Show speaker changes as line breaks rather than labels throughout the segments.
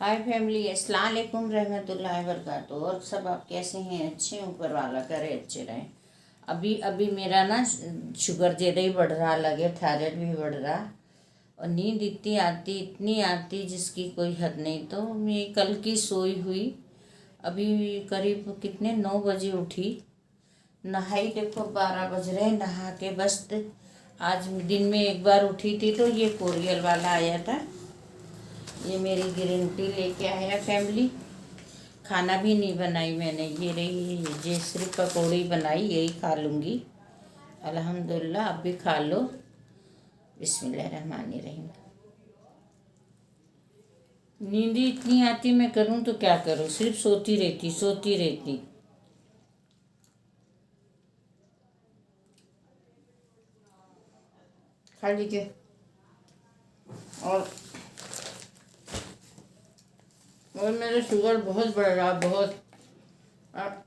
हाय family, अस्सलाम वालेकुम रहमतुल्लाहि व बरकातहू। और सब आप कैसे हैं? अच्छे हैं? ऊपर वाला करे अच्छे रहें। अभी अभी मेरा ना शुगर ज़्यादा ही बढ़ रहा, लगे थायराइड भी बढ़ रहा और नींद इतनी आती जिसकी कोई हद नहीं। तो मैं कल की सोई हुई, अभी करीब कितने 9 बजे उठी, नहाई, देखो 12 बज रहे, नहा के बस आज दिन में एक बार उठी थी। तो ये कोरियल वाला आया था, ये मेरी ग्रीन टी लेके आया फैमिली। खाना भी नहीं बनाई मैंने, ये रही, ये सिर्फ पकौड़ी बनाई, यही खा लूँगी अल्हम्दुलिल्लाह। आप भी खा लो। बिस्मिल्लाहिर्रहमानिर्रहीम। नींद ही इतनी आती, मैं करूँ तो क्या करूँ, सिर्फ सोती रहती। खा लीजिए। और मेरा शुगर बहुत बढ़ रहा, बहुत। अब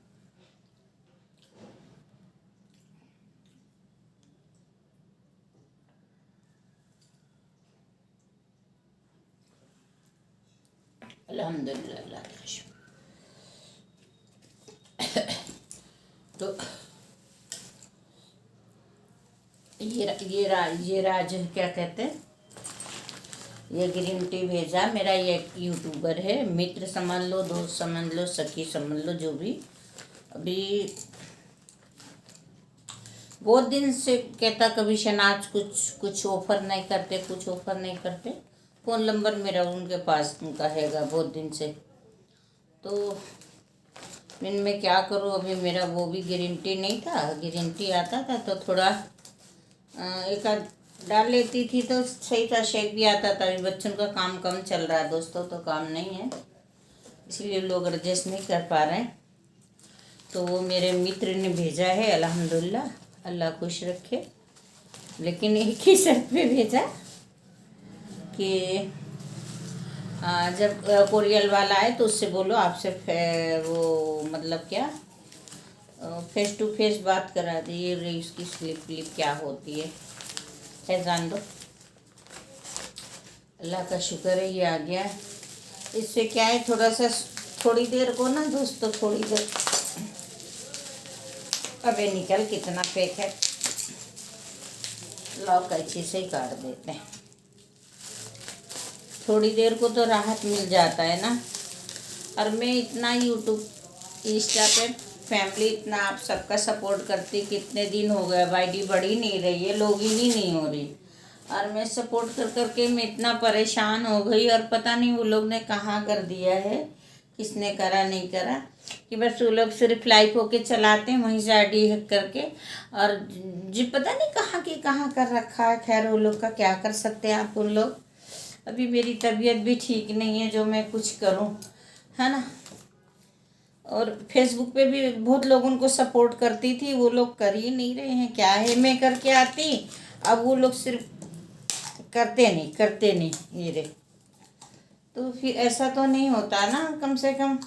अल्हम्दुलिल्लाह, अल्लाह का शुक्र। तो ये राज क्या कहते हैं, ये ग्रीन टी भेजा मेरा ये यूट्यूबर है, मित्र समझ लो, दोस्त समझ लो, सखी समझ लो, जो भी। अभी बहुत दिन से कहता, कभी शनाज कुछ कुछ ऑफर नहीं करते, कुछ ऑफर नहीं करते। फ़ोन नंबर मेरा उनके पास उनका हैगा बहुत दिन से। तो इनमें क्या करूँ, अभी मेरा वो भी ग्रीन टी नहीं था, ग्रीन टी आता था तो थोड़ा एक आध डाल लेती थी तो सही था, शेक भी आता था। अभी बच्चों का काम कम चल रहा है दोस्तों, तो काम नहीं है, इसलिए लोग एडजस्ट नहीं कर पा रहे हैं। तो वो मेरे मित्र ने भेजा है, अल्हम्दुलिल्लाह, अल्लाह खुश रखे। लेकिन एक ही शर्त पे भेजा कि जब कोरियल वाला आए तो उससे बोलो आपसे वो मतलब क्या, फेस टू फेस बात करा दी। ये रही उसकी स्लिप क्या होती है जान दो। अल्लाह का शुक्र है ये आ गया। इससे क्या है, थोड़ा सा थोड़ी देर को ना दोस्तों, थोड़ी देर, अबे निकल, कितना फेंक है, लॉक अच्छे से ही काट देते हैं। थोड़ी देर को तो राहत मिल जाता है ना। और मैं इतना यूट्यूब इंस्टा पे फैमिली इतना आप सबका सपोर्ट करती, कितने दिन हो गए, आईडी बढ़ी नहीं रही है, लॉगिन ही नहीं हो रही। और मैं सपोर्ट कर करके मैं इतना परेशान हो गई, और पता नहीं वो लोग ने कहाँ कर दिया है, किसने करा नहीं करा, कि बस वो लोग सिर्फ लाइव होके चलाते हैं, वहीं से आईडी हैक करके। और जी पता नहीं कहाँ की कहाँ कर रखा है। खैर वो लोग का क्या कर सकते हैं आप उन लोग। अभी मेरी तबीयत भी ठीक नहीं है जो मैं कुछ करूं, है ना। और फेसबुक पे भी बहुत लोग उनको सपोर्ट करती थी, वो लोग कर ही नहीं रहे हैं, क्या है, मैं करके आती, अब वो लोग सिर्फ करते नहीं ये रे। तो फिर ऐसा तो नहीं होता ना, कम से कम।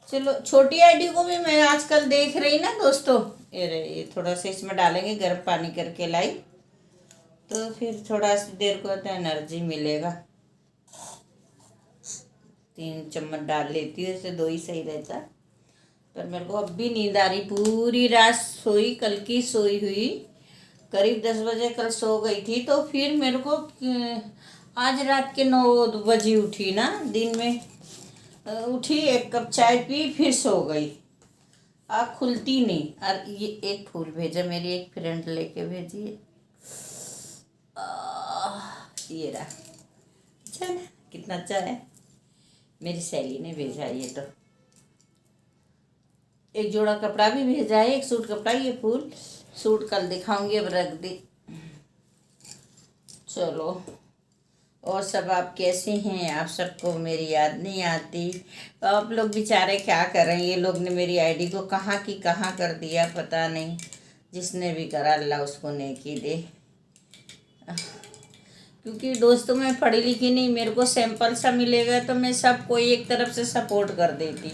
चलो, छोटी आईडी को भी मैं आजकल देख रही ना दोस्तों, ये रे, ये थोड़ा सा इसमें डालेंगे गर्म पानी करके लाई, तो फिर थोड़ा सी देर को तो एनर्जी मिलेगा। 3 चम्मच डाल लेती हूँ, इससे 2 ही सही रहता। पर मेरे को अब भी नींद आ रही, पूरी रात सोई, कल की सोई हुई, करीब 10 बजे कल सो गई थी। तो फिर मेरे को आज रात के 9 बजे उठी ना, दिन में उठी, 1 कप चाय पी, फिर सो गई, आँख खुलती नहीं। और ये एक फूल भेजा, मेरी एक फ्रेंड लेके भेजी है, ये रहा। अच्छा ना, कितना अच्छा है, मेरी सहेली ने भेजा ये। तो एक जोड़ा कपड़ा भी भेजा है, एक सूट कपड़ा, ये फूल सूट कल दिखाऊंगी, अब रख दी। चलो, और सब आप कैसे हैं? आप सबको मेरी याद नहीं आती? तो आप लोग बेचारे क्या कर रहे हैं, ये लोग ने मेरी आईडी को कहाँ की कहाँ कर दिया, पता नहीं। जिसने भी करा अल्लाह उसको नेकी दे। क्योंकि दोस्तों मैं पढ़ी लिखी नहीं, मेरे को सैंपल सा मिलेगा तो मैं सबको एक तरफ से सपोर्ट कर देती।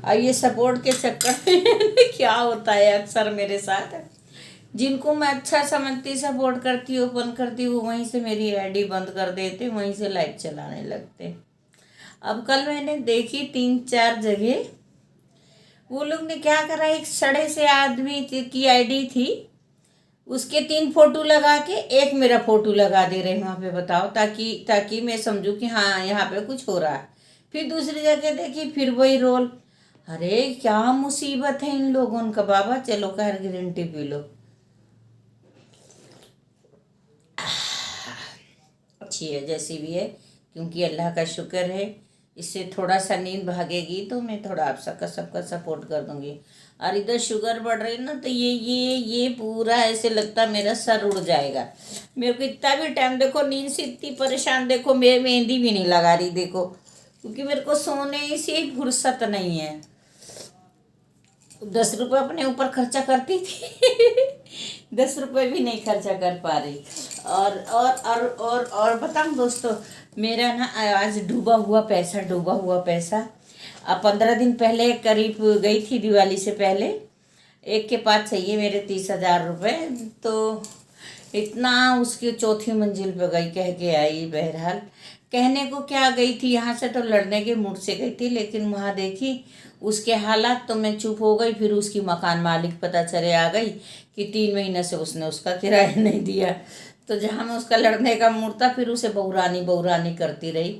अब ये सपोर्ट के चक्कर में क्या होता है अक्सर मेरे साथ, जिनको मैं अच्छा समझती, सपोर्ट करती, ओपन करती, वो वहीं से मेरी आईडी बंद कर देते, वहीं से लाइट चलाने लगते। अब कल मैंने देखी 3-4 जगह, वो लोग ने क्या करा, एक सड़े से आदमी की आईडी थी, उसके 3 फोटो लगा के एक मेरा फोटो लगा दे रहे वहाँ पे, बताओ, ताकि ताकि मैं समझूँ कि हाँ यहाँ पे कुछ हो रहा है। फिर दूसरी जगह देखी, फिर वही रोल। अरे क्या मुसीबत है इन लोगों का बाबा। चलो खैर ग्रीन टी पी लो, अच्छी है जैसी भी है, क्योंकि अल्लाह का शुक्र है, इससे थोड़ा सा नींद भागेगी तो मैं थोड़ा आप सबका सपोर्ट कर दूंगी। और इधर शुगर बढ़ रही ना, तो ये पूरा ऐसे लगता मेरा सर उड़ जाएगा। मेरे को इतना भी टाइम, देखो नींद से इतनी परेशान, देखो मेरे मेहंदी भी नहीं लगा रही, देखो, क्योंकि मेरे को सोने से ही फुर्सत नहीं है। 10 रुपये अपने ऊपर खर्चा करती थी 10 रुपये भी नहीं खर्चा कर पा रही। और बताऊँ दोस्तों, मेरा ना आज डूबा हुआ पैसा। अब 15 दिन पहले करीब गई थी, दिवाली से पहले एक के पास चाहिए मेरे 30,000 रुपये, तो इतना उसकी चौथी मंजिल पर गई, कह के आई। बहरहाल कहने को क्या गई थी, यहाँ से तो लड़ने के मूड से गई थी, लेकिन वहाँ देखी उसके हालात तो मैं चुप हो गई। फिर उसकी मकान मालिक पता चले आ गई कि 3 महीने से उसने उसका किराया नहीं दिया। तो जहाँ मैं उसका लड़ने का मूड था, फिर उसे बहुरानी करती रही।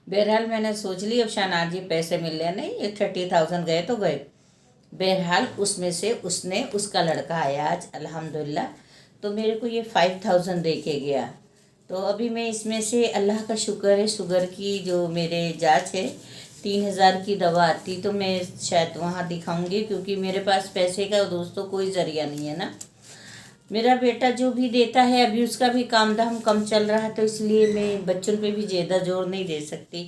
बहरहाल मैंने सोच ली अब शहनाज ये पैसे मिलने नहीं, ये 30,000 गए तो गए। बहरहाल उसमें से उसने, उसका लड़का आया आज अल्हम्दुलिल्लाह, तो मेरे को ये 5,000 दे के गया। तो अभी मैं इसमें से, अल्लाह का शुक्र है, शुगर की जो मेरे जांच है 3,000 की दवा आती तो मैं शायद वहाँ दिखाऊंगी, क्योंकि मेरे पास पैसे का दोस्तों कोई ज़रिया नहीं है ना। मेरा बेटा जो भी देता है, अभी उसका भी काम धाम कम चल रहा है, तो इसलिए मैं बच्चों पे भी ज़्यादा जोर नहीं दे सकती।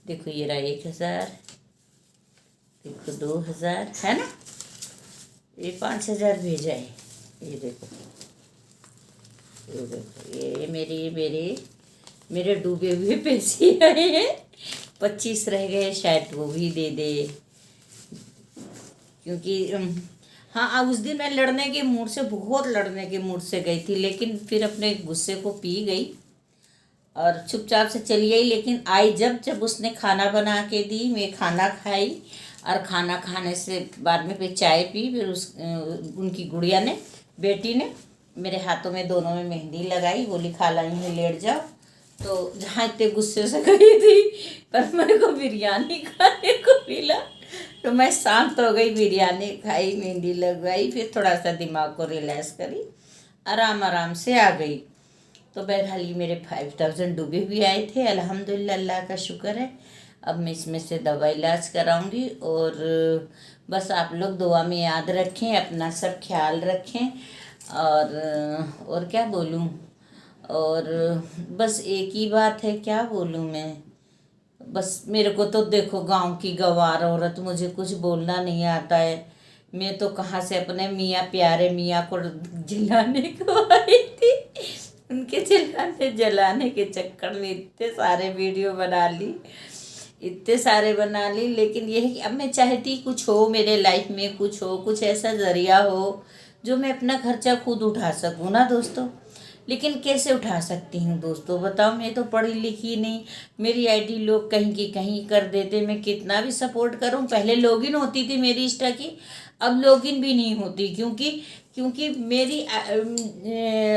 देखो ये रहा 1,000, देखो 2,000 है ना, ये 5,000 भेजा है, ये देखो, ये देखो, ये मेरे डूबे हुए पैसे आए हैं। 25 रह गए, शायद वो भी दे दे, क्योंकि हाँ उस दिन मैं लड़ने के मूड से, बहुत लड़ने के मूड से गई थी, लेकिन फिर अपने गुस्से को पी गई और चुपचाप से चली आई। लेकिन आई जब उसने खाना बना के दी, मैं खाना खाई, और खाना खाने से बाद में फिर चाय पी। फिर उनकी गुड़िया ने, बेटी ने मेरे हाथों में दोनों में मेहंदी लगाई, बोली खाला यहीं लेट जाओ। तो जहाँ इतने गुस्से से गई थी, पर मेरे को बिरयानी खाने को मिला, तो मैं शांत हो गई, बिरयानी खाई, मेहंदी लगवाई, फिर थोड़ा सा दिमाग को रिलैक्स करी, आराम से आ गई। तो बहरहाल ये मेरे 5,000 डूबे हुए आए थे, अल्हम्दुलिल्लाह, अल्लाह का शुक्र है। अब मैं इसमें से दवा इलाज कराऊंगी, और बस आप लोग दुआ में याद रखें, अपना सब ख्याल रखें। और क्या बोलूँ, और बस एक ही बात है, क्या बोलूँ मैं, बस मेरे को तो देखो गांव की गंवार औरत, मुझे कुछ बोलना नहीं आता है। मैं तो कहाँ से अपने मियाँ, प्यारे मियाँ को जिलाने को आई थी, उनके जलाने के चक्कर में इतने सारे वीडियो बना ली, इतने सारे बना ली। लेकिन यह है कि अब मैं चाहती कुछ हो मेरे लाइफ में, कुछ हो, कुछ ऐसा ज़रिया हो जो मैं अपना खर्चा खुद उठा सकूँ ना दोस्तों। लेकिन कैसे उठा सकती हूँ दोस्तों, बताओ, मैं तो पढ़ी लिखी नहीं, मेरी आईडी लोग कहीं की कहीं कर देते, मैं कितना भी सपोर्ट करूँ। पहले लॉगिन होती थी मेरी इंस्टा की, अब लॉगिन भी नहीं होती, क्योंकि मेरी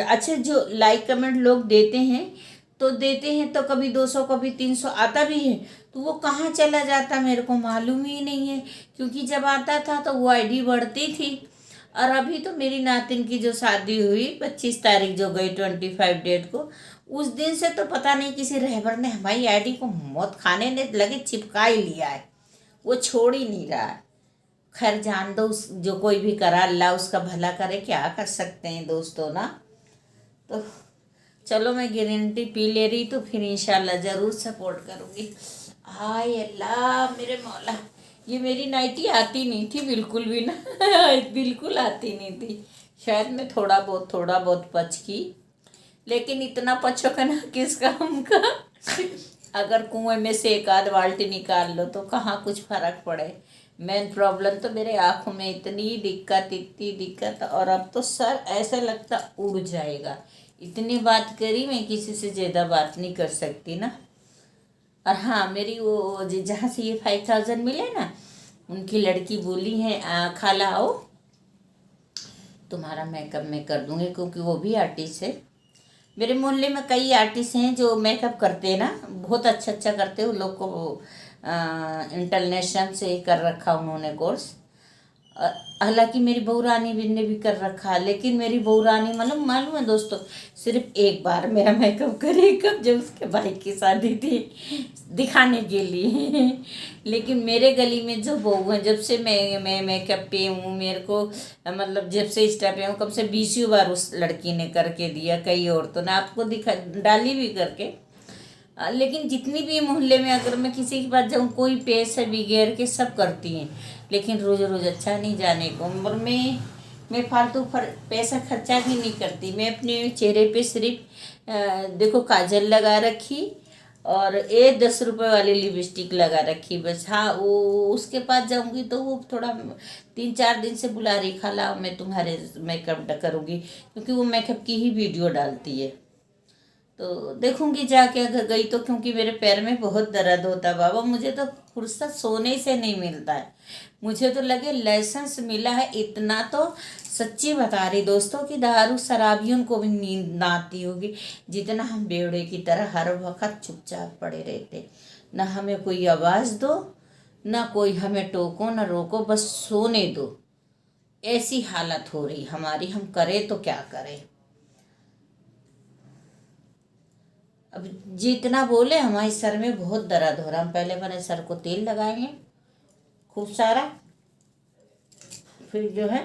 अच्छे जो लाइक कमेंट लोग देते हैं, तो कभी 200 कभी 300 आता भी है, तो वो कहाँ चला जाता मेरे को मालूम ही नहीं है। क्योंकि जब आता था तो वो आईडी बढ़ती थी, और अभी तो मेरी नातिन की जो शादी हुई 25 तारीख जो गई 25 डेट को, उस दिन से तो पता नहीं किसी रहबर ने हमारी आईडी को मौत खाने ने लगे चिपका ही लिया है, वो छोड़ ही नहीं रहा है। खैर जान दो, उस जो कोई भी करा, अल्लाह उसका भला करे, क्या कर सकते हैं दोस्तों ना। तो चलो मैं ग्रीन टी पी ले रही, तो फिर इंशाल्लाह ज़रूर सपोर्ट करूँगी। हाय अल्लाह मेरे मौला, ये मेरी नाइटी आती नहीं थी बिल्कुल भी ना बिल्कुल आती नहीं थी। शायद मैं थोड़ा बहुत पच की, लेकिन इतना पचकना किस काम का अगर कुएं में से एक आध बाल्टी निकाल लो तो कहाँ कुछ फर्क पड़े। मेन प्रॉब्लम तो मेरे आँखों में इतनी दिक्कत, और अब तो सर ऐसा लगता उड़ जाएगा। इतनी बात करी, मैं किसी से ज़्यादा बात नहीं कर सकती ना। और हाँ, मेरी वो जहाँ से ये 5,000 मिले ना, उनकी लड़की बोली है खाला आओ तुम्हारा मेकअप मैं कर दूँगी, क्योंकि वो भी आर्टिस्ट है। मेरे मोहल्ले में कई आर्टिस्ट हैं जो मेकअप करते हैं ना, बहुत अच्छा अच्छा करते हैं। उन लोग को इंटरनेशनल से कर रखा उन्होंने कोर्स। हालांकि मेरी बहू रानी भी ने भी कर रखा है, लेकिन मेरी बहू रानी मालूम है दोस्तों, सिर्फ एक बार मेरा मेकअप करे, कब जब उसके भाई की शादी थी, दिखाने के लिए। लेकिन मेरे गली में जो बहू हैं, जब से मैं मेकअप पे हूँ, मेरे को मतलब जब से इंस्टा पे हूँ, कब से 20 बार उस लड़की ने करके दिया। कई औरतों ने आपको दिखा डाली भी करके। लेकिन जितनी भी मोहल्ले में अगर मैं किसी के पास जाऊँ, कोई पैसे बिगैर के सब करती हैं, लेकिन रोज़ रोज़ अच्छा नहीं जाने को। और मैं फालतू पैसा खर्चा भी नहीं करती। मैं अपने चेहरे पे सिर्फ देखो काजल लगा रखी और 10 रुपए वाली लिपस्टिक लगा रखी बस। हाँ, वो उसके पास जाऊंगी तो वो थोड़ा 3-4 दिन से बुला रही, खाला मैं तुम्हारे मेकअप करूँगी, क्योंकि वो मेकअप की ही वीडियो डालती है। तो देखूंगी जाके अगर गई तो, क्योंकि मेरे पैर में बहुत दर्द होता है बाबा। मुझे तो फुर्सत सोने से नहीं मिलता है। मुझे तो लगे लाइसेंस मिला है इतना, तो सच्ची बता रही दोस्तों कि दारू शराबियों को भी नींद ना आती होगी, जितना हम बेवड़े की तरह हर वक्त चुपचाप पड़े रहते। ना हमें कोई आवाज़ दो, ना कोई हमें टोको ना रोको, बस सोने दो। ऐसी हालत हो रही हमारी, हम करें तो क्या करें। अब जितना बोले, हमारे सर में बहुत दर्द हो रहा। हम पहले अपने सर को तेल लगाएंगे खूब सारा, फिर जो है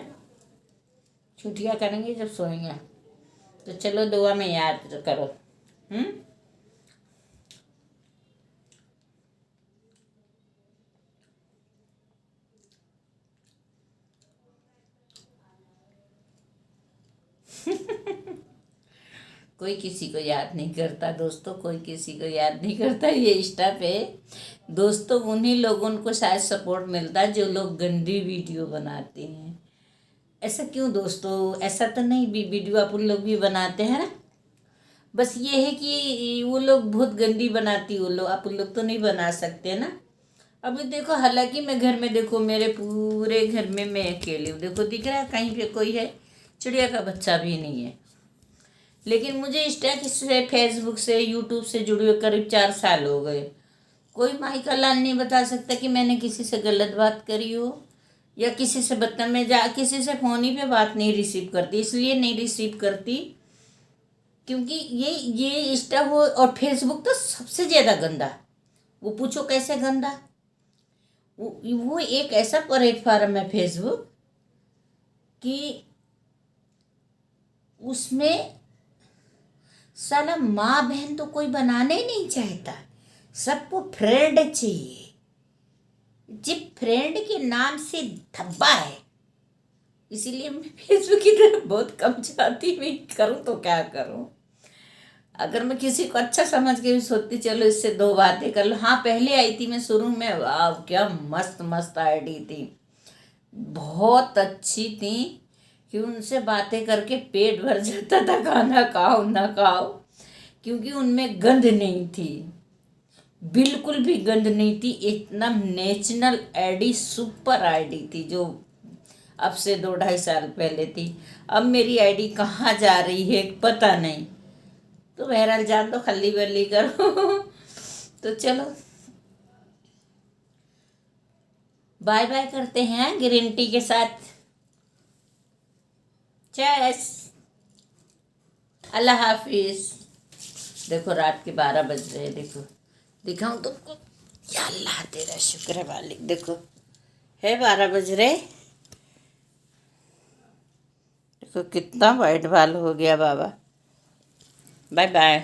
छुट्टियाँ करेंगे जब सोएंगे। तो चलो दुआ में याद करो। हम्म। कोई किसी को याद नहीं करता दोस्तों, कोई किसी को याद नहीं करता। ये इंस्टा पे दोस्तों उन्हीं लोगों को शायद सपोर्ट मिलता है जो लोग गंदी वीडियो बनाते हैं। ऐसा क्यों दोस्तों? ऐसा तो नहीं, भी वीडियो आप उन लोग भी बनाते हैं ना, बस ये है कि वो लोग बहुत गंदी बनाती, वो लोग आप लोग तो नहीं बना सकते ना। अभी देखो, हालांकि मैं घर में देखो, मेरे पूरे घर में मैं अकेली हूँ। देखो दिख रहा है कहीं पे कोई है, चिड़िया का बच्चा भी नहीं है। लेकिन मुझे इंस्टा से, फेसबुक से, यूट्यूब से जुड़े हुए करीब 4 साल हो गए। कोई माई का लाल नहीं बता सकता कि मैंने किसी से गलत बात करी हो, या किसी से बदतमीज, किसी से फ़ोन ही पे बात नहीं रिसीव करती। इसलिए नहीं रिसीव करती क्योंकि ये इंस्टा हो और फेसबुक तो सबसे ज़्यादा गंदा। वो पूछो कैसे गंदा? वो एक ऐसा प्लेटफार्म है फेसबुक कि उसमें साला माँ बहन तो कोई बनाने ही नहीं चाहता, सबको फ्रेंड चाहिए। जब फ्रेंड के नाम से धब्बा है, इसीलिए मैं फेसबुक की तरफ बहुत कम जाती। मैं करूँ तो क्या करूँ? अगर मैं किसी को अच्छा समझ के भी सोचती चलो इससे 2 बातें कर लो। हाँ, पहले आई थी मैं शुरू में, वाह क्या मस्त मस्त आईडी थी, बहुत अच्छी थी कि उनसे बातें करके पेट भर जाता था, खाना खाओ ना खाओ, क्योंकि उनमें गंद नहीं थी, बिल्कुल भी गंद नहीं थी। इतना नेचुरल आईडी, सुपर आईडी थी, जो अब से 2-2.5 साल पहले थी। अब मेरी आईडी कहाँ जा रही है पता नहीं। तो बहरहाल जान दो, खल्ली बल्ली करो। तो चलो बाय बाय करते हैं ग्रीन टी के साथ। चेस, अल्लाह हाफिज। देखो रात के 12 बज रहे हैं, देखो दिखाऊं तुमको? या अल्लाह तेरा शुक्र है मालिक, देखो है 12 बज रहे। देखो कितना वाइट बाल हो गया बाबा। Bye bye.